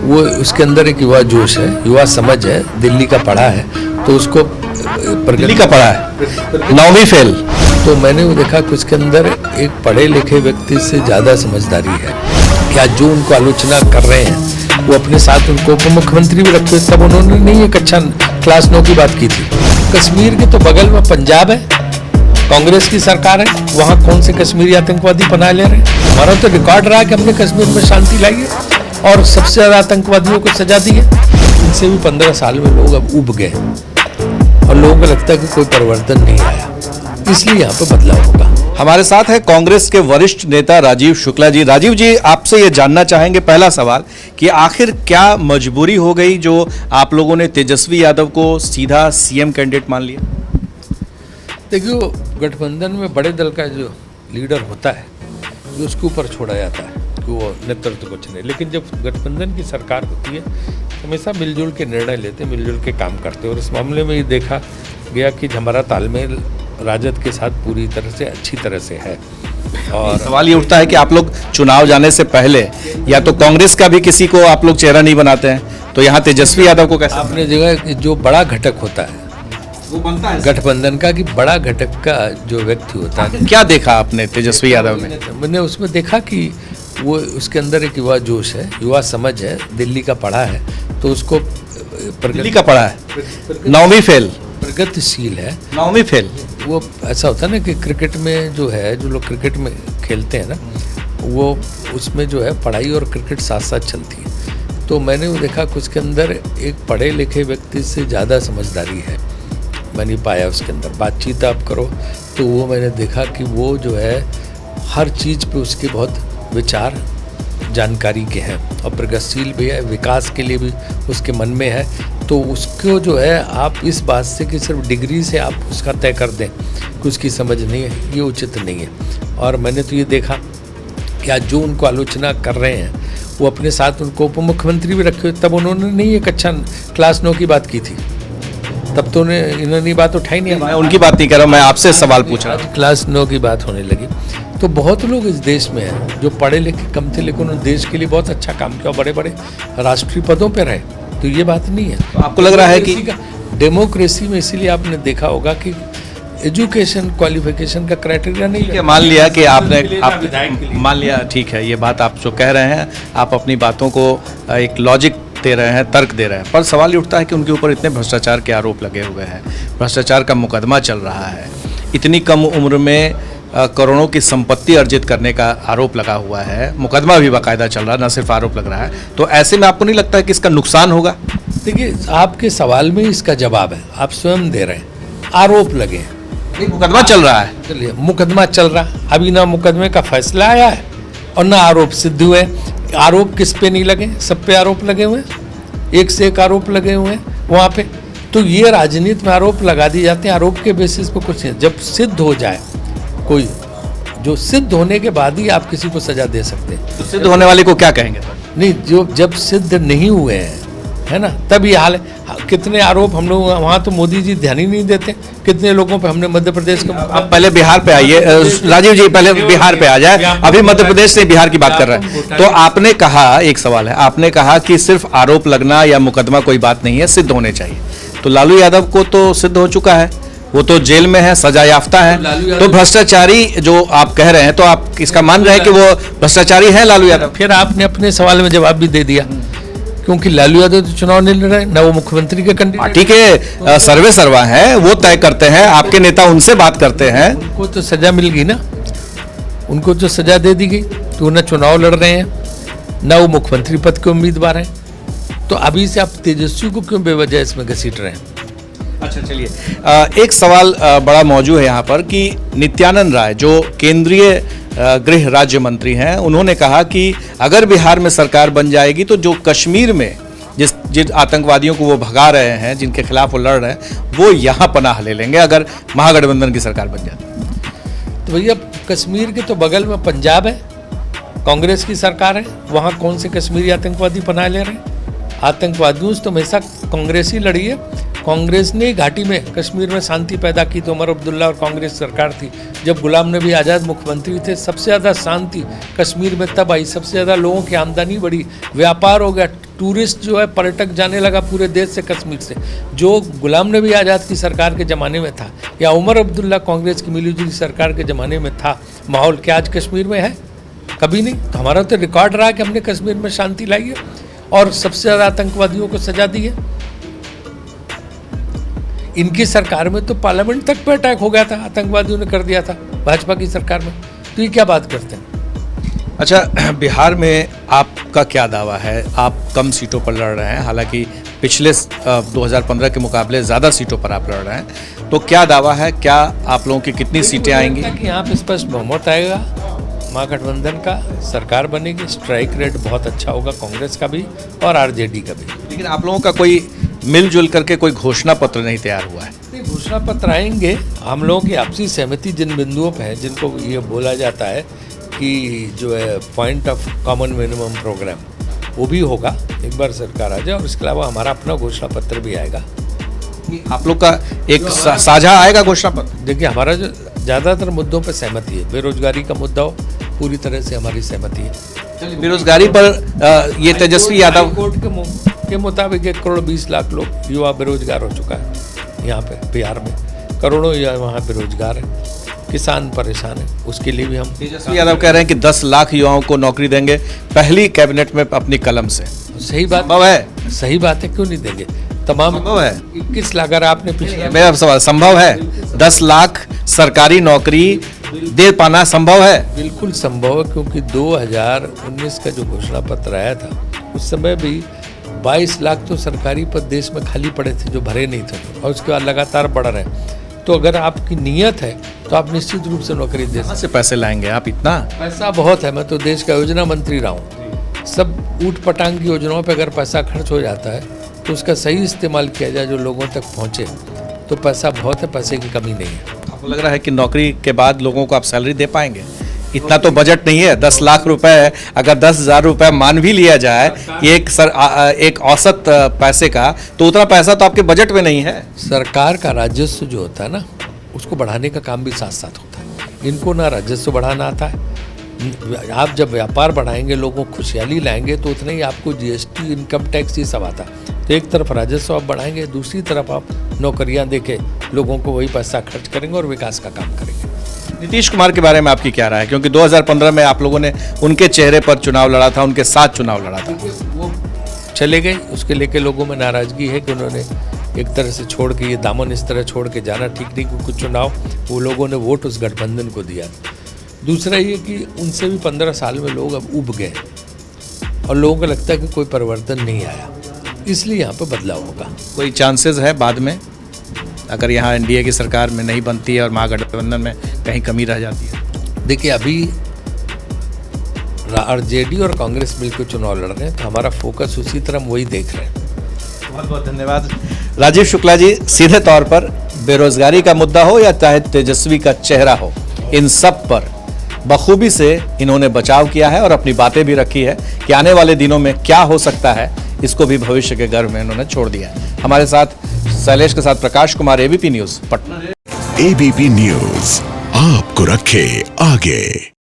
वो उसके अंदर एक युवा जोश है, युवा समझ है, दिल्ली का पढ़ा है, तो उसको दिल्ली का पढ़ा है, 9वीं फेल। तो मैंने वो देखा कि उसके अंदर एक पढ़े लिखे व्यक्ति से ज़्यादा समझदारी है। क्या जो उनको आलोचना कर रहे हैं वो अपने साथ उनको उप मुख्यमंत्री भी रखे, तब उन्होंने नहीं एक अच्छा क्लास 9 की बात की थी। कश्मीर के तो बगल में पंजाब है, कांग्रेस की सरकार है, वहाँ कौन से कश्मीरी आतंकवादी पनाह ले रहे हैं? हमारा तो रिकॉर्ड रहा है कि हमने कश्मीर में शांति लाई है और सबसे ज़्यादा आतंकवादियों को सजा दी है। इनसे भी 15 साल में लोग अब उब गए और लोगों को लगता है कि कोई परिवर्तन नहीं आया, इसलिए यहाँ पे बदलाव होगा। हमारे साथ है कांग्रेस के वरिष्ठ नेता राजीव शुक्ला जी। राजीव जी, आपसे ये जानना चाहेंगे, पहला सवाल कि आखिर क्या मजबूरी हो गई जो आप लोगों ने तेजस्वी यादव को सीधा सीएम कैंडिडेट मान लिया? देखिए, गठबंधन में बड़े दल का जो लीडर होता है जो उसके ऊपर छोड़ा जाता है कि वो नेतृत्व को चुने, लेकिन जब गठबंधन की सरकार होती है हमेशा मिलजुल के निर्णय लेते, मिलजुल के काम करते। और इस मामले में ये देखा गया कि हमारा तालमेल राजद के साथ पूरी तरह से अच्छी तरह से है। और सवाल ये उठता है कि आप लोग चुनाव जाने से पहले या तो कांग्रेस का भी किसी को आप लोग चेहरा नहीं बनाते हैं, तो यहाँ तेजस्वी यादव को कैसे? आपने जगह जो बड़ा घटक होता है वो बनता है गठबंधन का, कि बड़ा घटक का जो व्यक्ति होता है। क्या देखा आपने तेजस्वी यादव में? मैंने उसमें देखा कि वो उसके अंदर एक युवा जोश है, युवा समझ है, दिल्ली का पढ़ा है, तो उसको दिल्ली का पढ़ा है, 9वीं फेल, प्रगतिशील है। 9वीं फेल। वो ऐसा होता है ना कि क्रिकेट में जो है, जो लोग क्रिकेट में खेलते हैं ना, वो उसमें जो है पढ़ाई और क्रिकेट साथ साथ चलती है। तो मैंने वो देखा कि उसके अंदर एक पढ़े लिखे व्यक्ति से ज़्यादा समझदारी है, मैंने पाया उसके अंदर। बातचीत आप करो तो वो मैंने देखा कि वो जो है हर चीज़ पे उसके बहुत विचार जानकारी के हैं और प्रगतिशील भी है, विकास के लिए भी उसके मन में है। तो उसको जो है आप इस बात से कि सिर्फ डिग्री से आप उसका तय कर दें कि उसकी समझ नहीं है, ये उचित नहीं है। और मैंने तो ये देखा कि आज जो उनको आलोचना कर रहे हैं वो अपने साथ उनको उप मुख्यमंत्री भी रखे, तब उन्होंने नहीं एक अच्छा क्लास 9 की बात की थी, तब तो इन्होंने बात उठाई नहीं। मैं उनकी बात नहीं कर रहा हूँ, मैं आपसे सवाल पूछ रहा हूँ। क्लास 9 की बात होने लगी तो बहुत लोग इस देश में हैं जो पढ़े लिखे कम थे, लेकिन उन्होंने देश के लिए बहुत अच्छा काम किया, बड़े बड़े राष्ट्रीय पदों पर रहे। तो ये बात नहीं है। तो आपको लग रहा है कि डेमोक्रेसी में, इसीलिए आपने देखा होगा कि एजुकेशन क्वालिफिकेशन का क्राइटेरिया नहीं है। मान लिया कि आपने मान लिया, ठीक है, ये बात आप जो कह रहे हैं, आप अपनी बातों को एक लॉजिक दे रहे हैं, तर्क दे रहे हैं, पर सवाल ये उठता है कि उनके ऊपर इतने भ्रष्टाचार के आरोप लगे हुए हैं, भ्रष्टाचार का मुकदमा चल रहा है, इतनी कम उम्र में करोड़ों की संपत्ति अर्जित करने का आरोप लगा हुआ है, मुकदमा भी बाकायदा चल रहा है, न सिर्फ आरोप लग रहा है। तो ऐसे में आपको नहीं लगता है कि इसका नुकसान होगा? देखिए, आपके सवाल में इसका जवाब है, आप स्वयं दे रहे हैं। आरोप लगे हैं, मुकदमा चल रहा है, चलिए मुकदमा चल रहा है, अभी ना मुकदमे का फैसला आया है और ना आरोप सिद्ध हुए। आरोप किस पे नहीं लगे? सब पे आरोप लगे हुए हैं, एक से एक आरोप लगे हुए हैं वहाँ पे। तो ये राजनीति में आरोप लगा दिए जाते हैं, आरोप के बेसिस पे कुछ नहीं। जब सिद्ध हो जाए कोई, जो सिद्ध होने के बाद ही आप किसी को सजा दे सकते हैं। तो सिद्ध होने वाले को क्या कहेंगे? नहीं, जो जब सिद्ध नहीं हुए हैं, है ना, तब ये हाल है। कितने आरोप हम लोग वहाँ, तो मोदी जी ध्यान ही नहीं देते, कितने लोगों पे हमने मध्य प्रदेश का। आप पहले बिहार पे आइए राजीव जी, पहले बिहार पे आ जाए, अभी मध्य प्रदेश से बिहार की बात कर रहे हैं। तो आपने कहा, एक सवाल है, आपने कहा कि सिर्फ आरोप लगना या मुकदमा कोई बात नहीं है, सिद्ध होने चाहिए। तो लालू यादव को तो सिद्ध हो चुका है, वो तो जेल में है, सजा याफ्ता है। तो भ्रष्टाचारी जो आप कह रहे हैं, तो आप इसका मान रहे हैं कि वो भ्रष्टाचारी है लालू यादव? फिर आपने अपने सवाल में जवाब भी दे दिया, क्योंकि लालू यादव तो चुनाव नहीं लड़ रहे, न वो मुख्यमंत्री के कैंडिडेट। पार्टी के सर्वे सर्वा हैं, वो तय करते हैं, आपके नेता उनसे बात करते हैं। उनको तो सजा मिल गई ना, उनको तो सजा दे दी गई, तो न चुनाव लड़ रहे हैं, न वो मुख्यमंत्री पद के उम्मीदवार हैं। तो अभी से आप तेजस्वी को क्यों बेवजह इसमें घसीट रहे हैं? अच्छा, चलिए, एक सवाल बड़ा मौजूद है यहाँ पर कि नित्यानंद राय जो केंद्रीय गृह राज्य मंत्री हैं, उन्होंने कहा कि अगर बिहार में सरकार बन जाएगी तो जो कश्मीर में जिन आतंकवादियों को वो भगा रहे हैं, जिनके खिलाफ वो लड़ रहे हैं, वो यहाँ पनाह ले लेंगे अगर महागठबंधन की सरकार बन जाती। तो भैया, कश्मीर के तो बगल में पंजाब है, कांग्रेस की सरकार है, वहाँ कौन से कश्मीरी आतंकवादी पनाह ले रहे हैं? आतंकवादियों से तो हमेशा कांग्रेस ही लड़ी है। कांग्रेस ने घाटी में कश्मीर में शांति पैदा की तो उमर अब्दुल्ला और कांग्रेस सरकार थी। जब गुलाम नबी आज़ाद मुख्यमंत्री थे, सबसे ज़्यादा शांति कश्मीर में तब आई, सबसे ज़्यादा लोगों की आमदनी बढ़ी, व्यापार हो गया, टूरिस्ट जो है पर्यटक जाने लगा पूरे देश से, कश्मीर से। जो गुलाम नबी आज़ाद की सरकार के ज़माने में था या उमर अब्दुल्ला कांग्रेस की मिलीजुली सरकार के ज़माने में था माहौल, क्या आज कश्मीर में है? कभी नहीं। तो हमारा तो रिकॉर्ड रहा कि हमने कश्मीर में शांति लाई है और सबसे ज़्यादा आतंकवादियों को सजा दी है। इनकी सरकार में तो पार्लियामेंट तक पे अटैक हो गया था, आतंकवादियों ने कर दिया था भाजपा की सरकार में। तो ये क्या बात करते हैं? अच्छा, बिहार में आपका क्या दावा है? आप कम सीटों पर लड़ रहे हैं, हालांकि पिछले 2015 के मुकाबले ज़्यादा सीटों पर आप लड़ रहे हैं, तो क्या दावा है? क्या आप लोगों की कितनी सीटें आएंगी? कि यहाँ पे स्पष्ट बहुमत आएगा, महागठबंधन का सरकार बनेगी, स्ट्राइक रेट बहुत अच्छा होगा कांग्रेस का भी और आरजेडी का भी। लेकिन आप लोगों का कोई मिलजुल करके कोई घोषणा पत्र नहीं तैयार हुआ है। नहीं, घोषणा पत्र आएंगे। हम लोगों की आपसी सहमति जिन बिंदुओं पर है, जिनको ये बोला जाता है कि जो है point of common minimum programme, वो भी होगा एक बार सरकार आ जाए। और इसके अलावा हमारा अपना घोषणा पत्र भी आएगा। आप लोग का एक साझा आएगा घोषणा पत्र? देखिए, हमारा जो ज़्यादातर मुद्दों पर सहमति है, बेरोजगारी का मुद्दा हो, पूरी तरह से हमारी सहमति है। बेरोजगारी पर ये तेजस्वी यादव कोर्ट के मुताबिक 1 करोड़ 20 लाख लोग युवा बेरोजगार हो चुका है यहाँ पे बिहार में। करोड़ों युवा वहाँ बेरोजगार है, किसान परेशान है। उसके लिए भी हम तेजस्वी यादव कह रहे हैं कि 10 लाख युवाओं को नौकरी देंगे पहली कैबिनेट में अपनी कलम से। सही बात है, सही बात है, क्यों नहीं देंगे? तमाम संभव है। 21 लाख, अगर आपने पिछले, मेरा सवाल, संभव है 10 लाख सरकारी नौकरी दे पाना संभव है? बिल्कुल संभव है, क्योंकि 2019 का जो घोषणा पत्र आया था उस समय भी 22 लाख तो सरकारी पद देश में खाली पड़े थे जो भरे नहीं थे, और उसके बाद लगातार बढ़ रहे हैं। तो अगर आपकी नीयत है तो आप निश्चित रूप से नौकरी दे सकते। से पैसे लाएंगे आप? इतना पैसा बहुत है, मैं तो देश का योजना मंत्री रहा हूँ। सब ऊट पटांग की योजनाओं पर अगर पैसा खर्च हो जाता है तो उसका सही इस्तेमाल किया जाए, जो लोगों तक पहुँचे, तो पैसा बहुत है, पैसे की कमी नहीं है। आपको लग रहा है कि नौकरी के बाद लोगों को आप सैलरी दे पाएंगे? इतना तो बजट नहीं है। 10 लाख रुपए, अगर 10,000 रुपये मान भी लिया जाए एक औसत पैसे का, तो उतना पैसा तो आपके बजट में नहीं है। सरकार का राजस्व जो होता है ना, उसको बढ़ाने का काम भी साथ साथ होता है। इनको ना राजस्व बढ़ाना आता है। आप जब व्यापार बढ़ाएंगे, लोगों को खुशहाली लाएंगे, तो उतना ही आपको जीएसटी, इनकम टैक्स, ये सब आता है। तो एक तरफ राजस्व आप बढ़ाएंगे, दूसरी तरफ आप नौकरियां देके लोगों को वही पैसा खर्च करेंगे और विकास का काम करेंगे। नीतीश कुमार के बारे में आपकी क्या राय है? क्योंकि 2015 में आप लोगों ने उनके चेहरे पर चुनाव लड़ा था, उनके साथ चुनाव लड़ा था। वो चले गए, उसके लेके लोगों में नाराजगी है कि उन्होंने एक तरह से छोड़ के, ये दामन इस तरह छोड़ के जाना ठीक नहीं, क्योंकि चुनाव वो लोगों ने वोट उस गठबंधन को दिया। दूसरा ये कि उनसे भी 15 साल में लोग अब उब गए और लोगों को लगता है कि कोई परिवर्तन नहीं आया, इसलिए यहाँ पर बदलाव होगा। कोई चांसेस है बाद में, अगर यहाँ एनडीए की सरकार में नहीं बनती है और महागठबंधन में कहीं कमी रह जाती है? देखिए, अभी आरजेडी और कांग्रेस मिलकर चुनाव लड़ रहे हैं, तो हमारा फोकस उसी तरह हम वही देख रहे हैं। बहुत बहुत धन्यवाद राजीव शुक्ला जी। सीधे तौर पर बेरोजगारी का मुद्दा हो या चाहे तेजस्वी का चेहरा हो, इन सब पर बखूबी से इन्होंने बचाव किया है और अपनी बातें भी रखी है कि आने वाले दिनों में क्या हो सकता है, इसको भी भविष्य के गर्भ में इन्होंने छोड़ दिया है। हमारे साथ शैलेश के साथ Prakash Kumar, ABP news, Patna. ABP news आपको रखे आगे।